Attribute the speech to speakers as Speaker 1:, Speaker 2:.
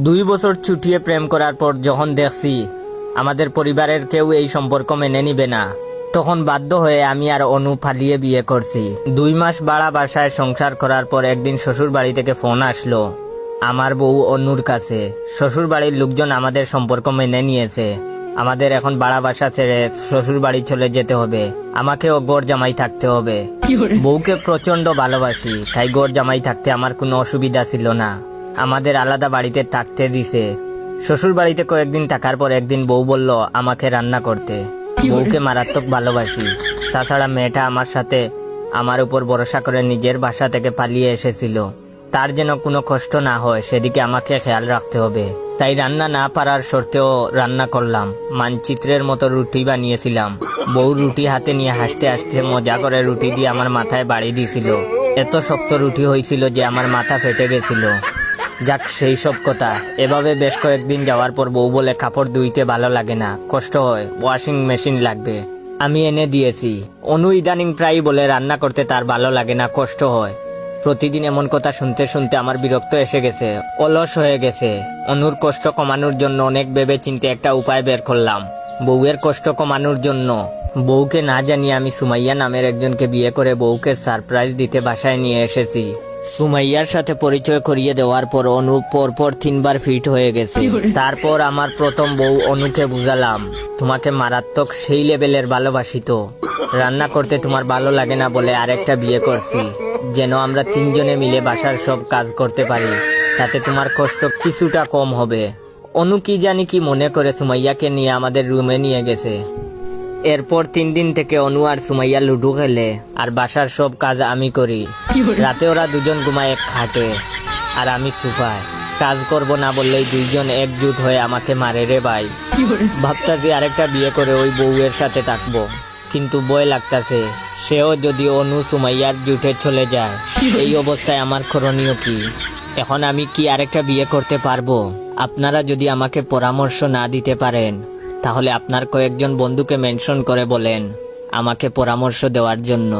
Speaker 1: 2 বছর ছুটিয়ে প্রেম করার পর যখন দেখছি আমাদের পরিবারের কেউ এই সম্পর্ক মেনে নিবে না, তখন বাধ্য হয়ে আমি আর অনু পালিয়ে বিয়ে করছি। 2 মাস ভাড়া বাসায় সংসার করার পর একদিন শ্বশুর বাড়ি থেকে ফোন আসলো আমার বউ অনুর কাছে। শ্বশুর বাড়ির লোকজন আমাদের সম্পর্ক মেনে নিয়েছে, আমাদের এখন ভাড়া বাসা ছেড়ে শ্বশুর বাড়ি চলে যেতে হবে, আমাকেও গড় জামাই থাকতে হবে। বউকে প্রচন্ড ভালোবাসি, তাই গড় জামাই থাকতে আমার কোনো অসুবিধা ছিল না। আমাদের আলাদা বাড়িতে থাকতে দিছে। শ্বশুর বাড়িতে কয়েকদিন থাকার পর একদিন বউ বলল আমাকে রান্না করতে। বউকে মারাত্মক ভালোবাসি, তাছাড়া মেয়েটা আমার সাথে আমার উপর ভরসা করে নিজের বাসা থেকে পালিয়ে এসেছিল, তার যেন কোনো কষ্ট না হয় সেদিকে আমাকে খেয়াল রাখতে হবে। তাই রান্না না পারার শর্তেও রান্না করলাম। মানচিত্রের মতো রুটি বানিয়েছিলাম। বউ রুটি হাতে নিয়ে হাসতে হাসতে মজা করে রুটি দিয়ে আমার মাথায় বাড়ি দিয়েছিল। এত শক্ত রুটি হয়েছিল যে আমার মাথা ফেটে গেছিল। যাক, সেই সব কথা। এভাবে বেশ কয়েকদিন যাওয়ার পর বউ বলে কাপড় ধুইতে ভালো লাগে না, কষ্ট হয়, ওয়াশিং মেশিন লাগবে। আমি এনে দিয়েছি। অনু ইদানিং প্রায় বলে রান্না করতে তার ভালো লাগে না, কষ্ট হয়। প্রতিদিন এমন কথা শুনতে শুনতে আমার বিরক্ত এসে গেছে, অলস হয়ে গেছে। অনুর কষ্ট কমানোর জন্য অনেক ভেবে চিন্তে একটা উপায় বের করলাম। বউয়ের কষ্ট কমানোর জন্য বউকে না জানিয়ে আমি সুমাইয়া নামের একজনকে বিয়ে করে বউকে সারপ্রাইজ দিতে বাসায় নিয়ে এসেছি। সুমাইয়ার সাথে পরিচয় করিয়ে দেওয়ার পর অনু পরপর 3বার ফিট হয়ে গেছে। তারপর আমার প্রথম বউ অনুকে বুঝালাম, তোমাকে মারাত্মক সেই লেভেলের ভালোবাসি তো, রান্না করতে তোমার ভালো লাগে না বলে আরেকটা বিয়ে করছি, যেন আমরা 3জনে মিলে বাসার সব কাজ করতে পারি, তাতে তোমার কষ্ট কিছুটা কম হবে। অনু কি জানি কি মনে করে সুমাইয়াকে নিয়ে আমাদের রুমে নিয়ে গেছে। এরপর 3 দিন থেকে অনু আর সুমাইয়া লুডো খেলে, আর বাসার সব কাজ আমি করি। রাতে ওরা দুজন ঘুমায় এক খাটে আর আমি সোফায়। কাজ করব না বললেই 2জন একজুট হয়ে আমাকে মারে রে ভাই। ভাবতাছি আরেকটা বিয়ে করে ওই বউয়ের সাথে থাকবো, কিন্তু ভয় লাগতাছে সেও যদি অনু সুমাইয়ার জুটে চলে যায়। এই অবস্থায় আমার করণীয় কি? এখন আমি কি আরেকটা বিয়ে করতে পারবো? আপনারা যদি আমাকে পরামর্শ না দিতে পারেন তাহলে আপনার কয়েকজন বন্ধুকে মেনশন করে বলেন আমাকে পরামর্শ দেওয়ার জন্য।